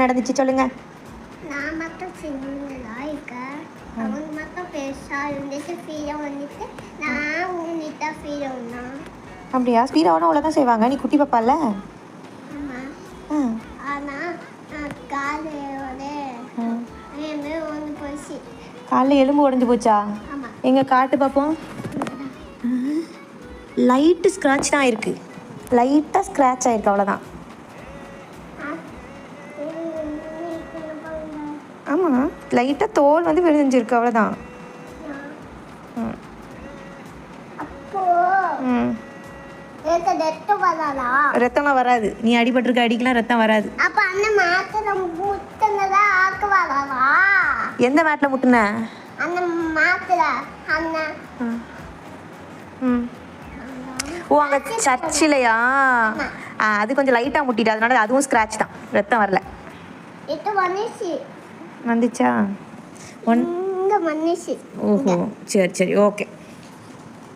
நடந்துச்சு சொல்லுங்க. நான் மட்டும் சின்னதா இருக்கேன், அவங்க மட்டும் பெருசா இருந்துட்டு ஃபீல் வந்துட்டு நான் உன்னிட்ட ஃபீல் ஒன்றா. அப்படியா? ஸ்பீட் ஆகணும் அவ்வளோதான் செய்வாங்க. நீ குட்டி பாப்பால. ஆமாம். ஆனால் நான் காலையோட என் ஒன்று போச்சு. காலைல எலும்பு உடஞ்சி போச்சா? ஆமாம். எங்க காட்டு பார்ப்போம். லைட்டு ஸ்க்ராட்ச் தான் இருக்குது. லைட்டாக ஸ்க்ராட்ச் ஆயிருக்கு அவ்வளோதான். ஆமாம், லைட்டாக தோல் வந்து விழுந்துருக்கு அவ்வளோதான். ரத்தம்லாம் வராது. நீ அடிபட்டிருக்க அடிக்கலாம் ரத்தம் வராது. அப்போ அந்த மாத்திரை முட்டினதா ஆக்க வராதா? எந்த மேட்டில் முட்டுன? அந்த மாத்திரை அந்த ஓ அங்கே சர்ச்சிலையா? அது கொஞ்சம் லைட்டாக முட்டிட்டு அதனால அதுவும் ஸ்க்ராட்ச் தான், ரத்தம் வரல. இது வந்துச்சு. வந்துச்சா? இங்கே வந்துச்சு. ஓஹோ, சரி சரி, ஓகே.